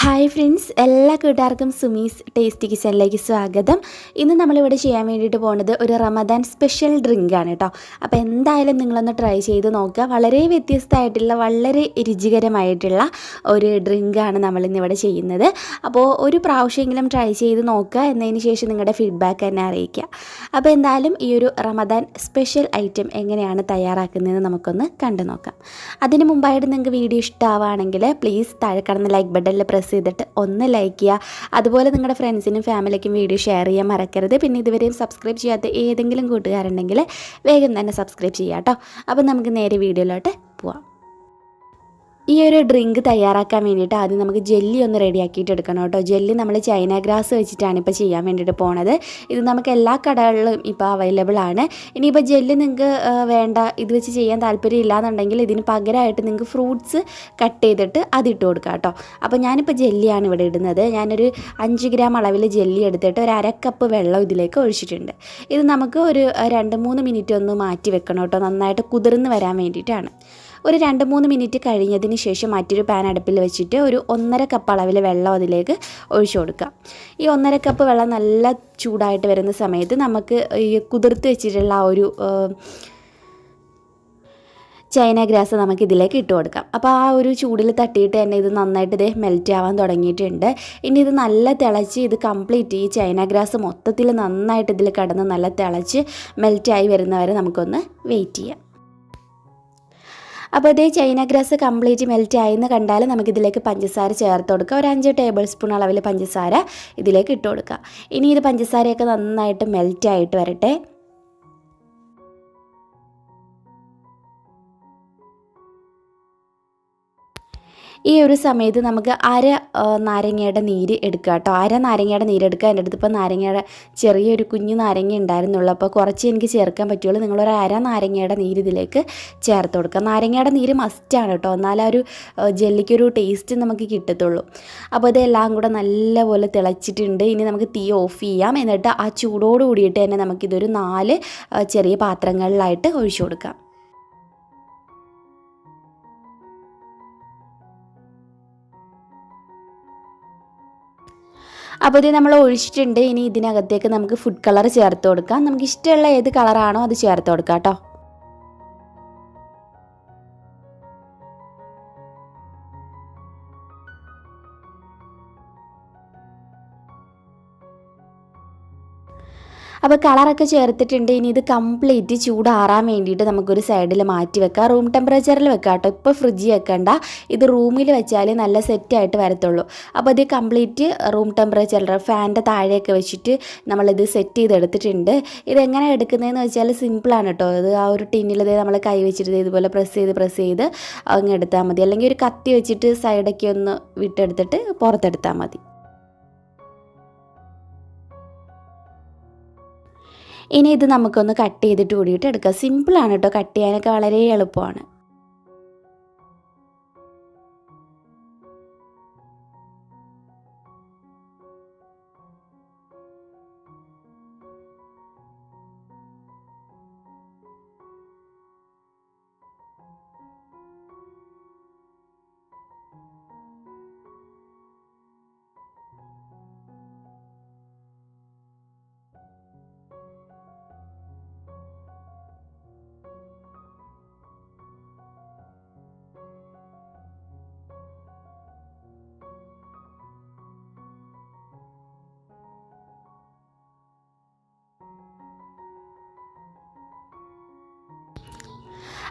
Hi friends, എല്ലാ കൂട്ടുകാർക്കും Sumi's tasty കിച്ചണിലേക്ക് സ്വാഗതം. ഇന്ന് നമ്മളിവിടെ ചെയ്യാൻ വേണ്ടിയിട്ട് പോകുന്നത് ഒരു റമദാൻ സ്പെഷ്യൽ ഡ്രിങ്കാണ് കേട്ടോ. അപ്പോൾ എന്തായാലും നിങ്ങളൊന്ന് ട്രൈ ചെയ്ത് നോക്കുക. വളരെ വ്യത്യസ്തമായിട്ടുള്ള വളരെ രുചികരമായിട്ടുള്ള ഒരു ഡ്രിങ്കാണ് നമ്മളിന്നിവിടെ ചെയ്യുന്നത്. അപ്പോൾ ഒരു പ്രാവശ്യമെങ്കിലും ട്രൈ ചെയ്ത് നോക്കുക, എന്നതിന് ശേഷം നിങ്ങളുടെ ഫീഡ്ബാക്ക് എന്നെ അറിയിക്കുക. അപ്പോൾ എന്തായാലും ഈ ഒരു റമദാൻ സ്പെഷ്യൽ ഐറ്റം എങ്ങനെയാണ് തയ്യാറാക്കുന്നതെന്ന് നമുക്കൊന്ന് കണ്ടു നോക്കാം. അതിന് മുമ്പായിട്ട് നിങ്ങൾക്ക് വീഡിയോ ഇഷ്ടമാവുകയാണെങ്കിൽ പ്ലീസ് താഴെ കാണുന്ന ലൈക്ക് ബട്ടണിൽ പ്രസ് ചെയ്തിട്ട് ഒന്ന് ലൈക്ക് ചെയ്യുക. അതുപോലെ നിങ്ങളുടെ ഫ്രണ്ട്സിനും ഫാമിലിക്കും വീഡിയോ ഷെയർ ചെയ്യാൻ മറക്കരുത്. പിന്നെ ഇതുവരെയും സബ്സ്ക്രൈബ് ചെയ്യാത്ത ഏതെങ്കിലും കൂട്ടുകാരുണ്ടെങ്കിൽ വേഗം തന്നെ സബ്സ്ക്രൈബ് ചെയ്യാം കേട്ടോ. അപ്പോൾ നമുക്ക് നേരെ വീഡിയോയിലോട്ട് പോവാം. ഈ ഒരു ഡ്രിങ്ക് തയ്യാറാക്കാൻ വേണ്ടിയിട്ട് ആദ്യം നമുക്ക് ജെല്ലി ഒന്ന് റെഡിയാക്കിയിട്ട് എടുക്കണം കേട്ടോ. ജെല്ലി നമ്മൾ ചൈന ഗ്രാസ് വെച്ചിട്ടാണ് ഇപ്പോൾ ചെയ്യാൻ വേണ്ടിയിട്ട് പോണത്. ഇത് നമുക്ക് എല്ലാ കടകളിലും ഇപ്പോൾ അവൈലബിൾ ആണ്. ഇനിയിപ്പോൾ ജെല്ലി നിങ്ങൾക്ക് വേണ്ട, ഇത് വെച്ച് ചെയ്യാൻ താല്പര്യം ഇല്ലാന്നുണ്ടെങ്കിൽ ഇതിന് പകരമായിട്ട് നിങ്ങൾക്ക് ഫ്രൂട്ട്സ് കട്ട് ചെയ്തിട്ട് അതിട്ട് കൊടുക്കാം കേട്ടോ. അപ്പോൾ ഞാനിപ്പോൾ ജെല്ലിയാണ് ഇവിടെ ഇടുന്നത്. ഞാനൊരു 5 ഗ്രാം അളവിൽ ജെല്ലി എടുത്തിട്ട് ഒരു 1/2 കപ്പ് വെള്ളം ഇതിലേക്ക് ഒഴിച്ചിട്ടുണ്ട്. ഇത് നമുക്ക് ഒരു 2-3 മിനിറ്റ് ഒന്ന് മാറ്റി വെക്കണം കേട്ടോ, നന്നായിട്ട് കുതിർന്ന് വരാൻ വേണ്ടിയിട്ടാണ്. ഒരു 2-3 മിനിറ്റ് കഴിഞ്ഞതിന് ശേഷം മറ്റൊരു പാൻ അടുപ്പിൽ വെച്ചിട്ട് ഒരു 1.5 കപ്പ് അളവിൽ വെള്ളം അതിലേക്ക് ഒഴിച്ചു കൊടുക്കുക. ഈ 1.5 കപ്പ് വെള്ളം നല്ല ചൂടായിട്ട് വരുന്ന സമയത്ത് നമുക്ക് ഈ കുതിർത്ത് വെച്ചിട്ടുള്ള ആ ഒരു ചൈന ഗ്രാസ് നമുക്ക് ഇതിലേക്ക് ഇട്ട് കൊടുക്കാം. അപ്പോൾ ആ ഒരു ചൂടിൽ തട്ടിയിട്ട് തന്നെ ഇത് നന്നായിട്ട് മെൽറ്റ് ആവാൻ തുടങ്ങിയിട്ടുണ്ട്. ഇനി ഇത് നല്ല തിളച്ച് ഇത് കംപ്ലീറ്റ് ഈ ചൈന ഗ്രാസ് മൊത്തത്തിൽ നന്നായിട്ട് ഇതിൽ കിടന്ന് നല്ല തിളച്ച് മെൽറ്റായി വരുന്നവരെ നമുക്കൊന്ന് വെയിറ്റ് ചെയ്യാം. അപ്പോൾ ഇതേ ചൈന ഗ്രാസ് കംപ്ലീറ്റ് മെൽറ്റ് ആയെന്ന് കണ്ടാൽ നമുക്കിതിലേക്ക് പഞ്ചസാര ചേർത്ത് കൊടുക്കുക. ഒരു 5 ടേബിൾ സ്പൂൺ അളവിൽ പഞ്ചസാര ഇതിലേക്ക് ഇട്ട് കൊടുക്കുക. ഇനി ഇത് പഞ്ചസാരയൊക്കെ നന്നായിട്ട് മെൽറ്റായിട്ട് വരട്ടെ. ഈ ഒരു സമയത്ത് നമുക്ക് നാരങ്ങയുടെ നീര് എടുക്കുക കേട്ടോ. നാരങ്ങയുടെ നീര് എടുക്കുക. എൻ്റെ അടുത്ത് ഇപ്പോൾ നാരങ്ങയുടെ ചെറിയൊരു കുഞ്ഞു നാരങ്ങ ഉണ്ടായിരുന്നുള്ളൂ, അപ്പോൾ കുറച്ച് എനിക്ക് ചേർക്കാൻ പറ്റുള്ളൂ. നിങ്ങളൊരു നാരങ്ങയുടെ നീര് ഇതിലേക്ക് ചേർത്ത് കൊടുക്കുക. നാരങ്ങയുടെ നീര് മസ്റ്റാണ് കേട്ടോ, എന്നാലേ ഒരു ജെല്ലിക്കൊരു ടേസ്റ്റ് നമുക്ക് കിട്ടത്തുള്ളൂ. അപ്പോൾ ഇതെല്ലാം കൂടെ നല്ലപോലെ തിളച്ചിട്ടുണ്ട്. ഇനി നമുക്ക് തീ ഓഫ് ചെയ്യാം. എന്നിട്ട് ആ ചൂടോട് കൂടിയിട്ട് തന്നെ നമുക്കിതൊരു 4 ചെറിയ പാത്രങ്ങളിലായിട്ട് ഒഴിച്ചു കൊടുക്കാം. അപ്പോൾ ഇത് നമ്മൾ ഒഴിച്ചിട്ടുണ്ട്. ഇനി ഇതിനകത്തേക്ക് നമുക്ക് ഫുഡ് കളർ ചേർത്ത് കൊടുക്കാം. നമുക്ക് ഇഷ്ടമുള്ള ഏത് കളറാണോ അത് ചേർത്ത് കൊടുക്കാം കേട്ടോ. അപ്പോൾ കളറൊക്കെ ചേർത്തിട്ടുണ്ട്. ഇനി ഇത് കംപ്ലീറ്റ് ചൂടാറാൻ വേണ്ടിയിട്ട് നമുക്കൊരു സൈഡിൽ മാറ്റി വെക്കാം. റൂം ടെമ്പറേച്ചറിൽ വെക്കാം കേട്ടോ, ഇപ്പോൾ ഫ്രിഡ്ജിൽ വെക്കണ്ട. ഇത് റൂമിൽ വെച്ചാൽ നല്ല സെറ്റായിട്ട് വരത്തുള്ളൂ. അപ്പോൾ ഇത് കംപ്ലീറ്റ് റൂം ടെമ്പറേച്ചറിൽ ഫാനിൻ്റെ താഴെയൊക്കെ വെച്ചിട്ട് നമ്മളിത് സെറ്റ് ചെയ്തെടുത്തിട്ടുണ്ട്. ഇതെങ്ങനെ എടുക്കുന്നതെന്ന് വെച്ചാൽ സിമ്പിളാണ് കേട്ടോ. ഇത് ആ ഒരു ടിന്നിൽ നമ്മൾ കൈ വെച്ചിട്ട് ഇതുപോലെ പ്രസ് ചെയ്ത് അങ്ങ് എടുത്താൽ മതി. അല്ലെങ്കിൽ ഒരു കത്തി വെച്ചിട്ട് സൈഡൊക്കെ ഒന്ന് വിട്ടെടുത്തിട്ട് പുറത്തെടുത്താൽ മതി. ഇനി ഇത് നമുക്കൊന്ന് കട്ട് ചെയ്തിട്ട് കൂടിയിട്ട് എടുക്കാം. സിമ്പിളാണ് കേട്ടോ, കട്ട് ചെയ്യാനൊക്കെ വളരെ എളുപ്പമാണ്.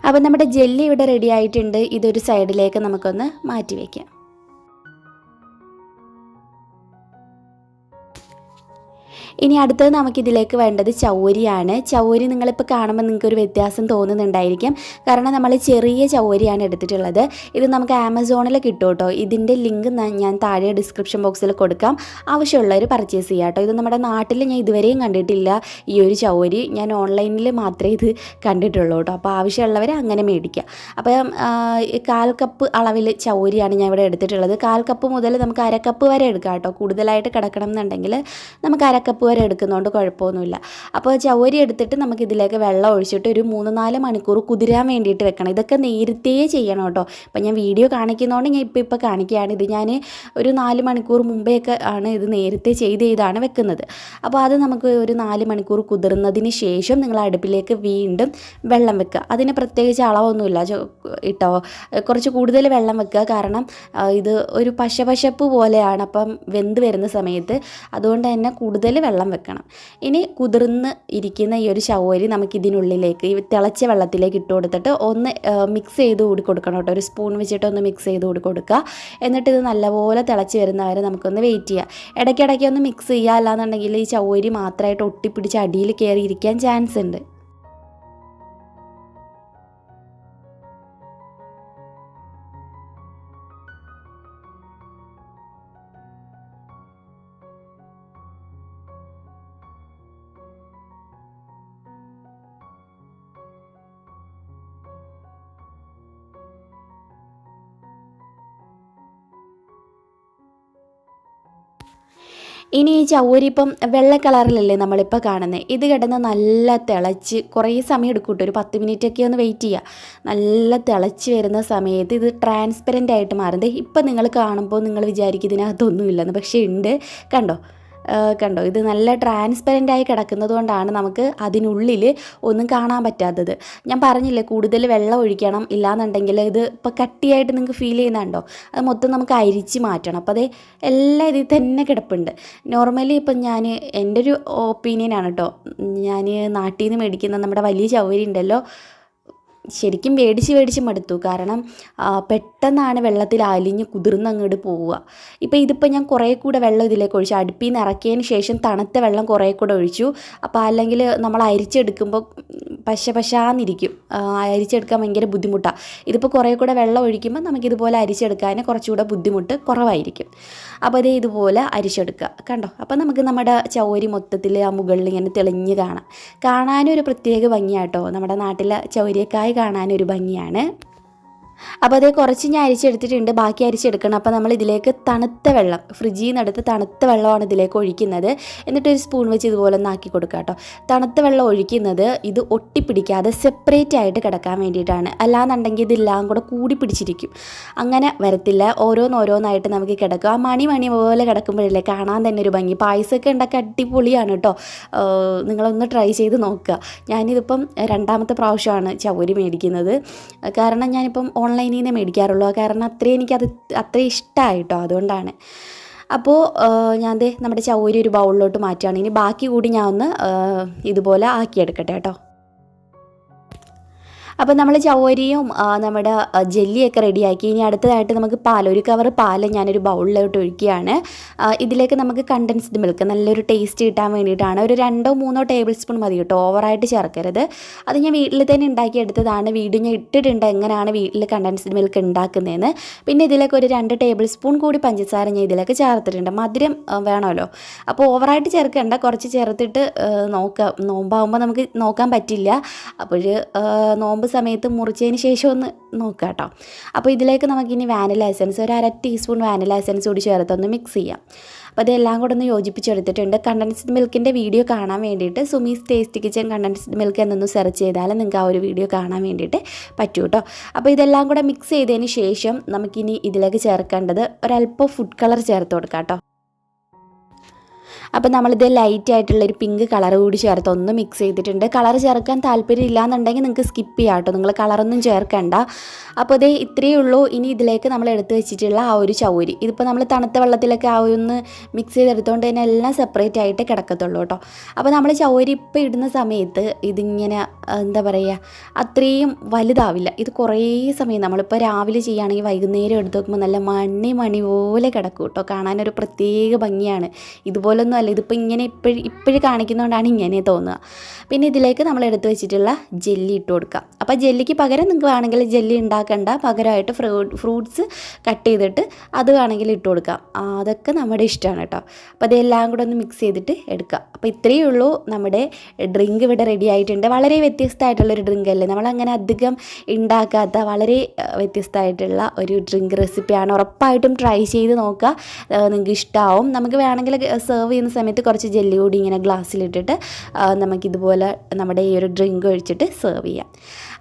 അപ്പോൾ നമ്മുടെ ജെല്ലി ഇവിടെ റെഡി ആയിട്ടുണ്ട്. ഇതൊരു സൈഡിലേക്ക് നമുക്കൊന്ന് മാറ്റി വയ്ക്കാം. ഇനി അടുത്തത് നമുക്കിതിലേക്ക് വേണ്ടത് ചൗവരിയാണ്. ചൗവരി നിങ്ങളിപ്പോൾ കാണുമ്പോൾ നിങ്ങൾക്കൊരു വ്യത്യാസം തോന്നുന്നുണ്ടായിരിക്കും, കാരണം നമ്മൾ ചെറിയ ചൗവരിയാണ് എടുത്തിട്ടുള്ളത്. ഇത് നമുക്ക് ആമസോണിൽ കിട്ടും കേട്ടോ. ഇതിൻ്റെ ലിങ്ക് ഞാൻ താഴെ ഡിസ്ക്രിപ്ഷൻ ബോക്സിൽ കൊടുക്കാം. ആവശ്യമുള്ളവർ പർച്ചേസ് ചെയ്യാം കേട്ടോ. ഇത് നമ്മുടെ നാട്ടിൽ ഞാൻ ഇതുവരെയും കണ്ടിട്ടില്ല ഈ ഒരു ചൗവരി. ഞാൻ ഓൺലൈനിൽ മാത്രമേ ഇത് കണ്ടിട്ടുള്ളൂ കേട്ടോ. അപ്പോൾ ആവശ്യമുള്ളവർ അങ്ങനെ മേടിക്കുക. അപ്പോൾ 1/4 കപ്പ് അളവിൽ ചൗവരിയാണ് ഞാൻ ഇവിടെ എടുത്തിട്ടുള്ളത്. 1/4 കപ്പ് മുതൽ നമുക്ക് 1/2 കപ്പ് വരെ എടുക്കാം കേട്ടോ. കൂടുതലായിട്ട് കിടക്കണം എന്നുണ്ടെങ്കിൽ നമുക്ക് 1/2 കപ്പ് ചവ്വരി എടുക്കുന്നതുകൊണ്ട് കുഴപ്പമൊന്നുമില്ല. അപ്പോൾ ചവ്വരി എടുത്തിട്ട് നമുക്കിതിലേക്ക് വെള്ളം ഒഴിച്ചിട്ട് ഒരു 3-4 മണിക്കൂർ കുതിരാൻ വേണ്ടിയിട്ട് വെക്കണം. ഇതൊക്കെ നേരത്തെ ചെയ്യണം കേട്ടോ. അപ്പോൾ ഞാൻ വീഡിയോ കാണിക്കുന്നതുകൊണ്ട് ഞാൻ ഇപ്പോൾ കാണിക്കുകയാണ്. ഇത് ഞാൻ ഒരു 4 മണിക്കൂർ മുമ്പേയൊക്കെ ആണ് ഇത് നേരത്തെ ചെയ്താണ് വെക്കുന്നത്. അപ്പോൾ അത് നമുക്ക് ഒരു 4 മണിക്കൂർ കുതിർന്നതിന് ശേഷം നിങ്ങൾ അടുപ്പിലേക്ക് വീണ്ടും വെള്ളം വെക്കുക. അതിന് പ്രത്യേകിച്ച് അളവൊന്നുമില്ല ഇട്ടോ, കുറച്ച് കൂടുതൽ വെള്ളം വെക്കുക. കാരണം ഇത് ഒരു പശപ്പശപ്പ് പോലെയാണ് അപ്പം വെന്ത് വരുന്ന സമയത്ത്, അതുകൊണ്ട് തന്നെ കൂടുതൽ വെള്ളം വെക്കണം. ഇനി കുതിർന്ന് ഇരിക്കുന്ന ഈ ഒരു ചവ്വരി നമുക്കിതിനുള്ളിലേക്ക് ഈ തിളച്ച വെള്ളത്തിലേക്ക് ഇട്ട് കൊടുത്തിട്ട് ഒന്ന് മിക്സ് ചെയ്ത് കൂടി കൊടുക്കണം കേട്ടോ. ഒരു സ്പൂൺ വെച്ചിട്ട് ഒന്ന് മിക്സ് ചെയ്ത് കൂടി കൊടുക്കുക. എന്നിട്ട് ഇത് നല്ലപോലെ തിളച്ച് വരുന്നവരെ നമുക്കൊന്ന് വെയിറ്റ് ചെയ്യുക. ഇടയ്ക്കിടയ്ക്ക് ഒന്ന് മിക്സ് ചെയ്യുക, അല്ലാന്നുണ്ടെങ്കിൽ ഈ ചവ്വരി മാത്രമായിട്ട് ഒട്ടിപ്പിടിച്ച് അടിയിൽ കയറിയിരിക്കാൻ ചാൻസ് ഉണ്ട്. ഇനി ഈ ചവ്വരി ഇപ്പം വെള്ള കളറിലല്ലേ നമ്മളിപ്പോൾ കാണുന്നത്. ഇത് കിടന്ന് നല്ല തിളച്ച് കുറേ സമയം എടുക്കും കേട്ടോ. ഒരു 10 മിനിറ്റൊക്കെ ഒന്ന് വെയിറ്റ് ചെയ്യുക. നല്ല തിളച്ച് വരുന്ന സമയത്ത് ഇത് ട്രാൻസ്പെറൻ്റ് ആയിട്ട് മാറുന്നത്. ഇപ്പം നിങ്ങൾ കാണുമ്പോൾ നിങ്ങൾ വിചാരിക്കും ഇതിനകത്തൊന്നുമില്ലെന്ന്, പക്ഷേ ഉണ്ട്. കണ്ടോ ഇത് നല്ല ട്രാൻസ്പെറൻ്റായി കിടക്കുന്നത് കൊണ്ടാണ് നമുക്ക് അതിനുള്ളിൽ ഒന്നും കാണാൻ പറ്റാത്തത്. ഞാൻ പറഞ്ഞില്ലേ കൂടുതൽ വെള്ളം ഒഴിക്കണം, ഇല്ലാന്നുണ്ടെങ്കിൽ ഇത് ഇപ്പോൾ കട്ടിയായിട്ട് നിങ്ങൾക്ക് ഫീൽ ചെയ്യുന്നുണ്ടോ, അത് മൊത്തം നമുക്ക് അരിച്ച് മാറ്റണം. അപ്പോൾ അത് എല്ലാം ഇതിൽ തന്നെ കിടപ്പുണ്ട്. നോർമലി ഇപ്പം ഞാൻ എൻ്റെ ഒരു ഒപ്പീനിയനാണ് കേട്ടോ, ഞാൻ നാട്ടിൽ നിന്ന് മേടിക്കുന്ന നമ്മുടെ വലിയ ചവ്വരി ഉണ്ടല്ലോ, ശരിക്കും മേടിച്ച് മടുത്തു. കാരണം പെട്ടെന്നാണ് വെള്ളത്തിൽ അലിഞ്ഞ് കുതിർന്ന് അങ്ങോട്ട് പോവുക. ഇതിപ്പോൾ ഞാൻ കുറേ കൂടെ വെള്ളം ഇതിലേക്ക് ഒഴിച്ചു. അടുപ്പിൽ നിന്ന് ഇറക്കിയതിന് ശേഷം തണുത്ത വെള്ളം കുറേ കൂടെ ഒഴിച്ചു. അപ്പോൾ അല്ലെങ്കിൽ നമ്മൾ അരിച്ചെടുക്കുമ്പോൾ പശാന്നിരിക്കും, അരിച്ചെടുക്കാൻ ഭയങ്കര ബുദ്ധിമുട്ടാണ്. ഇതിപ്പോൾ കുറേ കൂടെ വെള്ളം ഒഴിക്കുമ്പോൾ നമുക്കിതുപോലെ അരിച്ചെടുക്കാൻ കുറച്ചുകൂടെ ബുദ്ധിമുട്ട് കുറവായിരിക്കും. അപ്പോൾ അതേ ഇതുപോലെ അരിച്ചെടുക്കുക. കണ്ടോ, അപ്പോൾ നമുക്ക് നമ്മുടെ ചവ്വരി മൊത്തത്തിൽ ആ മുകളിൽ ഇങ്ങനെ തെളിഞ്ഞ് കാണാനും ഒരു പ്രത്യേക ഭംഗിയാട്ടോ. നമ്മുടെ നാട്ടിലെ ചവ്വരിക്കായ് കാണാനൊരു ഭംഗിയാണ്. അപ്പോൾ അതേ കുറച്ച് ഞാൻ അരിച്ചെടുത്തിട്ടുണ്ട്, ബാക്കി അരിച്ചെടുക്കണം. അപ്പോൾ നമ്മൾ ഇതിലേക്ക് തണുത്ത വെള്ളം, ഫ്രിഡ്ജിൽ നിന്ന് എടുത്ത് തണുത്ത വെള്ളമാണ് ഇതിലേക്ക് ഒഴിക്കുന്നത്. എന്നിട്ടൊരു സ്പൂൺ വെച്ച് ഇതുപോലെ ഒന്ന് ആക്കി കൊടുക്കുക കേട്ടോ. തണുത്ത വെള്ളം ഒഴിക്കുന്നത് ഇത് ഒട്ടിപ്പിടിക്കാതെ സെപ്പറേറ്റ് ആയിട്ട് കിടക്കാൻ വേണ്ടിയിട്ടാണ്. അല്ലാന്നുണ്ടെങ്കിൽ ഇതെല്ലാം കൂടെ കൂടി പിടിച്ചിരിക്കും. അങ്ങനെ വരത്തില്ല, ഓരോന്നായിട്ട് നമുക്ക് കിടക്കും. ആ മണി പോലെ കിടക്കുമ്പോഴല്ലേ കാണാൻ തന്നെ ഒരു ഭംഗി. പായസമൊക്കെ ഉണ്ടാക്കി അടിപൊളിയാണ് കേട്ടോ. നിങ്ങളൊന്ന് ട്രൈ ചെയ്ത് നോക്കുക. ഞാനിതിപ്പം 2ാമത്തെ പ്രാവശ്യമാണ് ചവ്വരി മേടിക്കുന്നത്. കാരണം ഞാനിപ്പം ഓൺലൈനിൽ നിന്ന് മേടിക്കാറുള്ളൂ. കാരണം എനിക്കത് അത്രയും ഇഷ്ടമായിട്ടോ, അതുകൊണ്ടാണ്. അപ്പോൾ ഞാൻ നമ്മുടെ ചവ്വരി ഒരു ബൗളിലോട്ട് മാറ്റുകയാണ്. ഇനി ബാക്കി കൂടി ഞാൻ ഒന്ന് ഇതുപോലെ ആക്കിയെടുക്കട്ടെ കേട്ടോ. അപ്പോൾ നമ്മൾ ചവ്വരിയും നമ്മുടെ ജെല്ലിയൊക്കെ റെഡിയാക്കി. ഇനി അടുത്തതായിട്ട് നമുക്ക് ഒരു കവർ പാൽ ഞാനൊരു ബൗളിലോട്ട് ഒഴിക്കുകയാണ്. ഇതിലേക്ക് നമുക്ക് കണ്ടൻസ്ഡ് മിൽക്ക് നല്ലൊരു ടേസ്റ്റ് കിട്ടാൻ വേണ്ടിയിട്ടാണ്. ഒരു 2-3 ടേബിൾ സ്പൂൺ മതി കേട്ടോ, ഓവറായിട്ട് ചേർക്കരുത്. അത് ഞാൻ വീട്ടിൽ തന്നെ ഉണ്ടാക്കിയെടുത്തതാണ്. വീഡിയോ ഞാൻ ഇട്ടിട്ടുണ്ട് എങ്ങനെയാണ് വീട്ടിൽ കണ്ടൻസ്ഡ് മിൽക്ക് ഉണ്ടാക്കുന്നതെന്ന്. പിന്നെ ഇതിലേക്ക് ഒരു 2 ടേബിൾ സ്പൂൺ കൂടി പഞ്ചസാര ഞാൻ ഇതിലേക്ക് ചേർത്തിട്ടുണ്ട്. മധുരം വേണമല്ലോ, അപ്പോൾ ഓവറായിട്ട് ചേർക്കേണ്ട, കുറച്ച് ചേർത്തിട്ട് നോക്കാം. നോമ്പാകുമ്പോൾ നമുക്ക് നോക്കാൻ പറ്റില്ല. അപ്പോൾ നോമ്പ് സമയത്ത് മുറിച്ചതിന് ശേഷം ഒന്ന് നോക്കാം കേട്ടോ. അപ്പോൾ ഇതിലേക്ക് നമുക്കിനി വാനില എസൻസ്, ഒരു 1/2 ടീസ്പൂൺ വാനില എസൻസ് കൂടി ചേർത്തൊന്ന് മിക്സ് ചെയ്യാം. അപ്പോൾ അതെല്ലാം കൂടെ ഒന്ന് യോജിപ്പിച്ചെടുത്തിട്ടുണ്ട്. കണ്ടൻസ്ഡ് മിൽക്കിൻ്റെ വീഡിയോ കാണാൻ വേണ്ടിയിട്ട് Sumi's tasty kitchen condensed milk എന്നൊന്ന് സെർച്ച് ചെയ്താൽ നിങ്ങൾക്ക് ആ ഒരു വീഡിയോ കാണാൻ വേണ്ടിയിട്ട് പറ്റും കേട്ടോ. അപ്പോൾ ഇതെല്ലാം കൂടെ മിക്സ് ചെയ്തതിന് ശേഷം നമുക്കിനി ഇതിലേക്ക് ചേർക്കേണ്ടത് ഒരല്പം ഫുഡ് കളർ ചേർത്ത് കൊടുക്കാം കേട്ടോ. അപ്പോൾ നമ്മളിത് ലൈറ്റായിട്ടുള്ളൊരു പിങ്ക് കളർ കൂടി ചേർത്ത് ഒന്ന് മിക്സ് ചെയ്തിട്ടുണ്ട്. കളർ ചേർക്കാൻ താല്പര്യം ഇല്ലാന്നുണ്ടെങ്കിൽ നിങ്ങൾക്ക് സ്കിപ്പ് ചെയ്യാം കേട്ടോ, നിങ്ങൾ കളറൊന്നും ചേർക്കണ്ട. അപ്പോൾ ഇത് ഇത്രയേ ഉള്ളൂ. ഇനി ഇതിലേക്ക് നമ്മൾ എടുത്ത് വെച്ചിട്ടുള്ള ആ ഒരു ചവ്വരി, ഇതിപ്പോൾ നമ്മൾ തണുത്ത വെള്ളത്തിലൊക്കെ ആ ഒന്ന് മിക്സ് ചെയ്തെടുത്തുകൊണ്ട് തന്നെ എല്ലാം സെപ്പറേറ്റ് ആയിട്ട് കിടക്കത്തുള്ളൂ കേട്ടോ. അപ്പോൾ നമ്മൾ ചവ്വരി ഇപ്പോൾ ഇടുന്ന സമയത്ത് ഇതിങ്ങനെ എന്താ പറയുക, അത്രയും വലുതാവില്ല. ഇത് കുറേ സമയം നമ്മളിപ്പോൾ രാവിലെ ചെയ്യുകയാണെങ്കിൽ വൈകുന്നേരം എടുത്ത് നോക്കുമ്പോൾ നല്ല മണി പോലെ കിടക്കും കേട്ടോ. കാണാനൊരു പ്രത്യേക ഭംഗിയാണ്. ഇതുപോലൊന്നും അല്ല, ഇതിപ്പോൾ ഇങ്ങനെ ഇപ്പോഴും കാണിക്കുന്നതുകൊണ്ടാണ് ഇങ്ങനെ തോന്നുക. പിന്നെ ഇതിലേക്ക് നമ്മൾ എടുത്ത് വെച്ചിട്ടുള്ള ജെല്ലി ഇട്ട് കൊടുക്കാം. അപ്പോൾ ജെല്ലിക്ക് പകരം നിങ്ങൾക്ക് വേണമെങ്കിൽ ജെല്ലി ഉണ്ടാക്കണ്ട, പകരമായിട്ട് ഫ്രൂട്ട്സ് കട്ട് ചെയ്തിട്ട് അത് വേണമെങ്കിൽ ഇട്ട് കൊടുക്കാം. അതൊക്കെ നമ്മുടെ ഇഷ്ടമാണ് കേട്ടോ. അപ്പോൾ അതെല്ലാം കൂടെ ഒന്ന് മിക്സ് ചെയ്തിട്ട് എടുക്കുക. അപ്പോൾ ഇത്രയേ ഉള്ളൂ, നമ്മുടെ ഡ്രിങ്ക് ഇവിടെ റെഡി ആയിട്ടുണ്ട്. വളരെ വ്യത്യസ്തമായിട്ടുള്ളൊരു ഡ്രിങ്ക് അല്ലേ, നമ്മളങ്ങനെ അധികം ഉണ്ടാക്കാത്ത വളരെ വ്യത്യസ്തമായിട്ടുള്ള ഒരു ഡ്രിങ്ക് റെസിപ്പിയാണ്. ഉറപ്പായിട്ടും ട്രൈ ചെയ്ത് നോക്കുക, നിങ്ങൾക്ക് ഇഷ്ടമാവും. നമുക്ക് വേണമെങ്കിൽ സെർവ് ചെയ്യുന്ന സമയത്ത് കുറച്ച് ജെല്ലി കൂടി ഇങ്ങനെ ഗ്ലാസ്സിലിട്ടിട്ട് നമുക്കിതുപോലെ നമ്മുടെ ഈ ഒരു ഡ്രിങ്ക് ഒഴിച്ചിട്ട് സെർവ് ചെയ്യാം.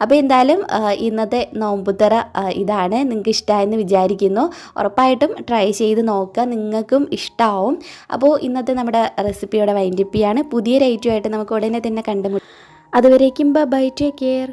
അപ്പോൾ എന്തായാലും ഇന്നത്തെ നോമ്പുതറ ഇതാണ്. നിങ്ങൾക്ക് ഇഷ്ടമായെന്ന് വിചാരിക്കുന്നു. ഉറപ്പായിട്ടും ട്രൈ ചെയ്ത് നോക്കുക, നിങ്ങൾക്കും ഇഷ്ടമാവും. അപ്പോൾ ഇന്നത്തെ നമ്മുടെ റെസിപ്പിയോടെ വൈൻഡപ്പ് ചെയ്യാണ്. പുതിയൊരു ഐറ്റമായിട്ട് നമുക്ക് ഉടനെ തന്നെ കണ്ടുമുട്ടാം. അതുവരേക്കും ബൈ, ടേക്ക് കെയർ.